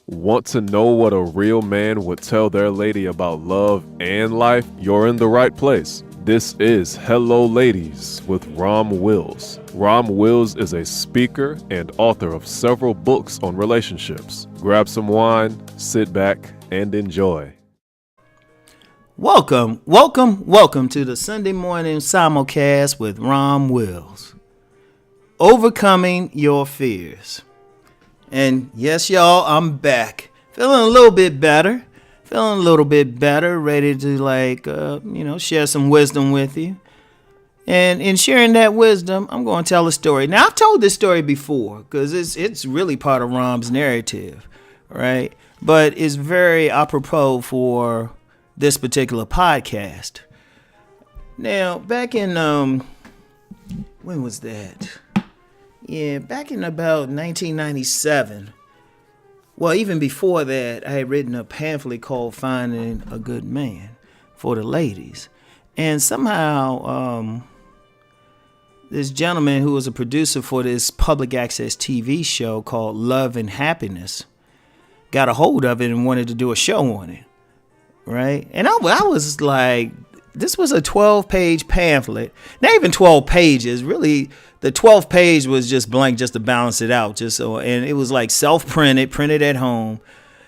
Want to know what a real man would tell their lady about love and life? You're in the right place. This is Hello Ladies with Rom Wills. Rom Wills is a speaker and author of several books on relationships. Grab some wine, sit back, and enjoy. Welcome to the Sunday morning simulcast with Rom Wills. Overcoming your fears. And yes, y'all, I'm back. Feeling a little bit better, ready to share some wisdom with you. And in sharing that wisdom, I'm going to tell a story. Now, I've told this story before because it's really part of Rom's narrative, right? But it's very apropos for this particular podcast. Now, back in, when was that? Yeah, back in about 1997. Well, even before that, I had written a pamphlet called Finding a Good Man for the ladies. And somehow, this gentleman who was a producer for this public access TV show called Love and Happiness got a hold of it and wanted to do a show on it. Right? And I was like, this was a 12-page pamphlet. Not even 12 pages. Really, the 12th page was just blank just to balance it out. And it was like self-printed, printed at home.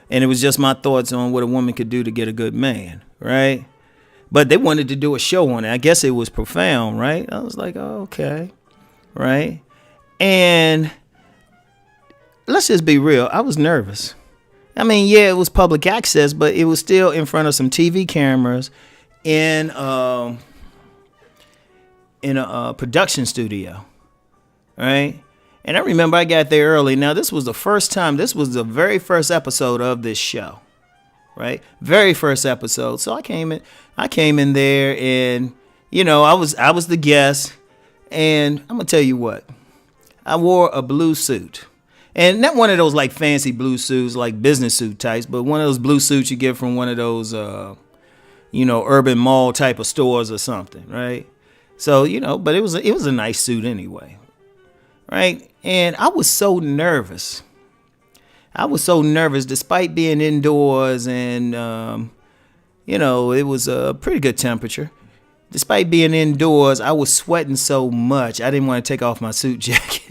And it was just my thoughts on what a woman could do to get a good man. Right? But they wanted to do a show on it. I guess it was profound, right? I was like, oh, okay. Right? And let's just be real. I was nervous. I mean, yeah, it was public access, but it was still in front of some TV cameras in a production studio, right? And I remember I got there early. Now, this was the very first episode of this show, right? Very first episode. So I came in there, and I was the guest, and I'm gonna tell you what, I wore a blue suit. And not one of those like fancy blue suits, like business suit types, but one of those blue suits you get from one of those, urban mall type of stores or something, right? So, but it was a nice suit anyway, right? And I was so nervous. Despite being indoors and, it was a pretty good temperature. Despite being indoors, I was sweating so much, I didn't want to take off my suit jacket.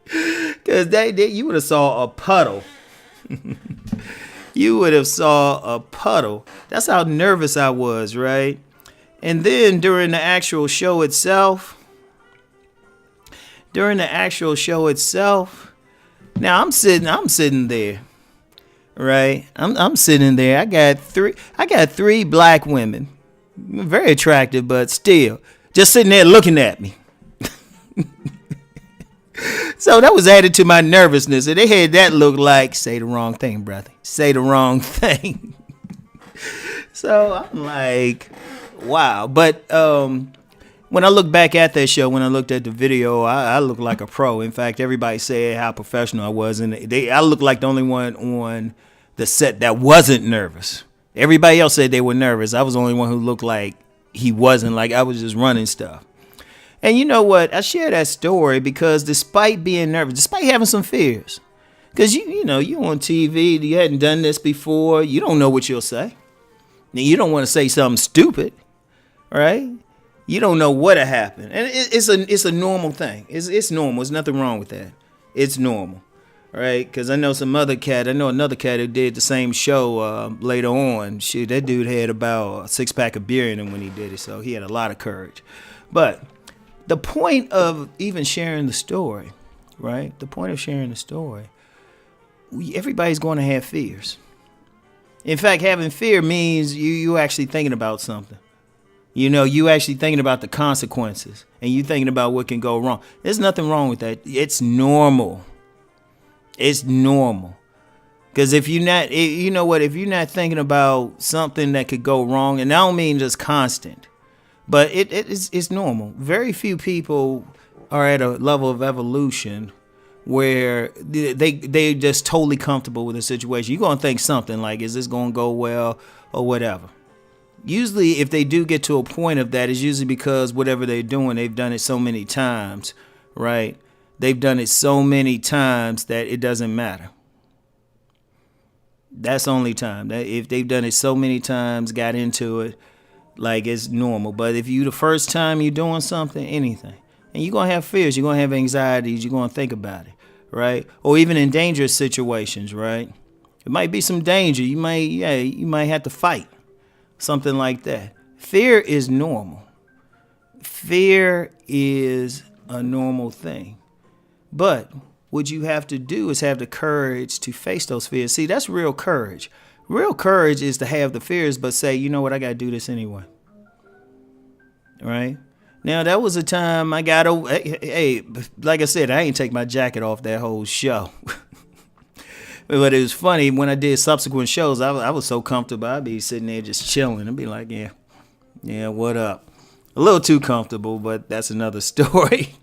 Because you would have saw a puddle. That's how nervous I was, right? And then during the actual show itself, now I'm sitting there, right? I'm sitting there. I got three black women, very attractive, but still just sitting there looking at me. So that was added to my nervousness. And they had that look like, say the wrong thing, brother. Say the wrong thing. So I'm like, wow. But when I look back at that show, when I looked at the video, I looked like a pro. In fact, everybody said how professional I was. And I looked like the only one on the set that wasn't nervous. Everybody else said they were nervous. I was the only one who looked like he wasn't, like I was just running stuff. And you know what? I share that story because despite being nervous, despite having some fears, because you on TV, you hadn't done this before, you don't know what you'll say. You don't want to say something stupid, right? You don't know what'll happen, and it's a normal thing. It's normal. There's nothing wrong with that. It's normal, right? Because I know another cat who did the same show later on. Shoot, that dude had about a 6-pack of beer in him when he did it, so he had a lot of courage, but. The point of even sharing the story, right? Everybody's going to have fears. In fact, having fear means you actually thinking about something. You actually thinking about the consequences and you thinking about what can go wrong. There's nothing wrong with that. It's normal. Because if you're not, if you're not thinking about something that could go wrong, and I don't mean just constant, but it's normal. Very few people are at a level of evolution where they're just totally comfortable with the situation. You're going to think something like, is this going to go well or whatever? Usually, if they do get to a point of that, it's usually because whatever they're doing, they've done it so many times, right? They've done it so many times that it doesn't matter. That's the only time. That if they've done it so many times, got into it, like it's normal. But if you the first time you're doing something, anything, and you're gonna have fears, you're gonna have anxieties, you're gonna think about it, right? Or even in dangerous situations, right? It might be some danger. You might have to fight, something like that. Fear is normal. Fear is a normal thing. But what you have to do is have the courage to face those fears. See, that's real courage. Real courage is to have the fears, but say, you know what, I got to do this anyway. Right? Now, that was a time I got over. Hey, like I said, I ain't take my jacket off that whole show. But it was funny, when I did subsequent shows, I was so comfortable. I'd be sitting there just chilling. I'd be like, yeah, what up? A little too comfortable, but that's another story.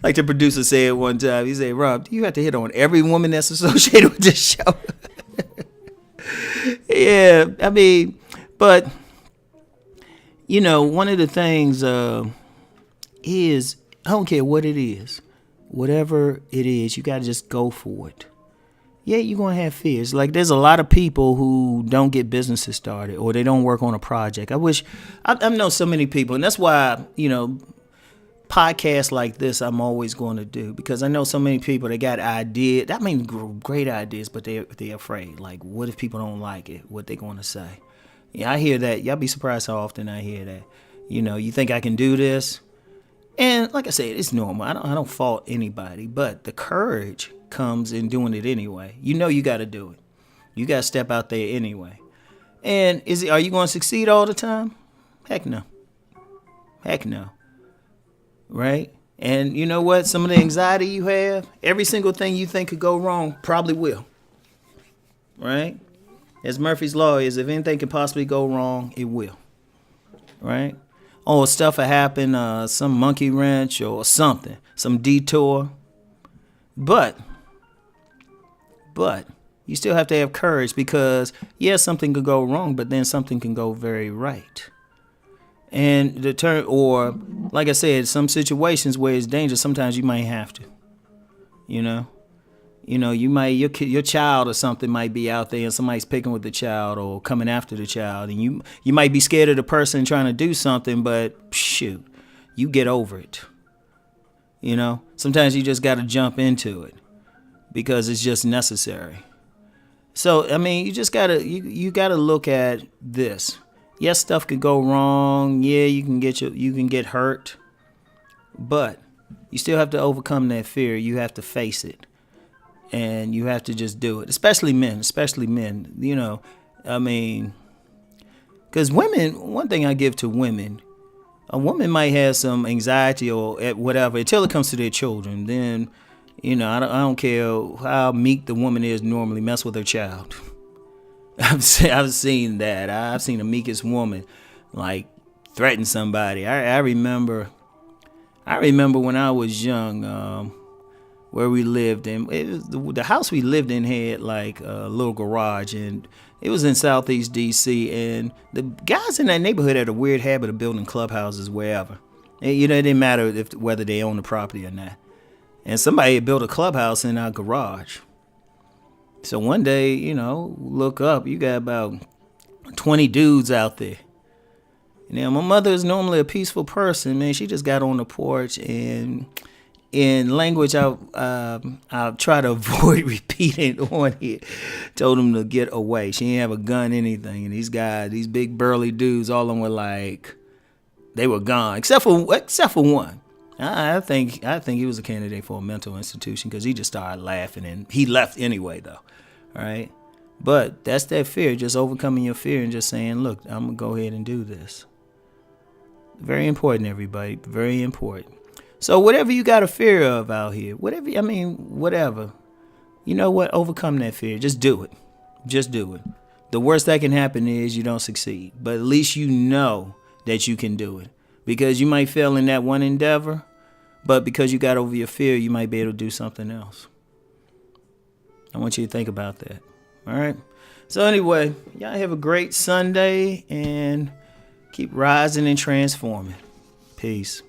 Like the producer said one time, he said, Rob, do you have to hit on every woman that's associated with this show? Yeah, I mean, but, you know, one of the things is, I don't care what it is, whatever it is, you got to just go for it. Yeah, you're going to have fears. Like, there's a lot of people who don't get businesses started or they don't work on a project. I know so many people, and that's why, you know, podcasts like this I'm always going to do, because I know so many people, they got ideas. I mean, great ideas, but they're afraid. Like, what if people don't like it? What they going to say? Yeah, I hear that. Y'all be surprised how often I hear that. You know, you think I can do this? And like I said, it's normal. I don't fault anybody, but the courage comes in doing it anyway. You know you got to do it. You got to step out there anyway. And are you going to succeed all the time? Heck no. Heck no. Right? And you know what? Some of the anxiety you have, every single thing you think could go wrong probably will. Right? As Murphy's Law is, if anything can possibly go wrong, it will. Right? Oh, stuff will happen, some monkey wrench or something, some detour. But you still have to have courage, because, yeah, something could go wrong, but then something can go very right. And or like I said, some situations where it's dangerous, sometimes you might have to, you know, you might, your child or something might be out there and somebody's picking with the child or coming after the child, and you might be scared of the person trying to do something, but shoot, you get over it. You know, sometimes you just got to jump into it because it's just necessary. So, I mean, you just gotta, you gotta look at this. Yes, stuff could go wrong. Yeah, you can get hurt, but you still have to overcome that fear. You have to face it, and you have to just do it. Especially men. You know, I mean, because women. One thing I give to women, a woman might have some anxiety or whatever until it comes to their children. Then, you know, I don't care how meek the woman is. Normally, mess with her child. I've seen that. I've seen the meekest woman like threaten somebody. I remember when I was young, where we lived in. The house we lived in had like a little garage, and it was in Southeast DC. And the guys in that neighborhood had a weird habit of building clubhouses wherever. And, you know, it didn't matter whether they owned the property or not. And somebody had built a clubhouse in our garage. So one day, you know, look up, you got about 20 dudes out there. Now, my mother is normally a peaceful person, man. She just got on the porch, and in language I'll try to avoid repeating on here, told them to get away. She didn't have a gun, anything. And these guys, these big burly dudes, all of them were like, they were gone, except for one. I think he was a candidate for a mental institution, because he just started laughing, and he left anyway, though. All right, but that's that fear, just overcoming your fear and just saying, "Look, I'm gonna go ahead and do this." Very important, everybody. Very important. So whatever you got a fear of out here, whatever. You know what? Overcome that fear. Just do it. Just do it. The worst that can happen is you don't succeed, but at least you know that you can do it. Because you might fail in that one endeavor, but because you got over your fear, you might be able to do something else. I want you to think about that. All right? So anyway, y'all have a great Sunday, and keep rising and transforming. Peace.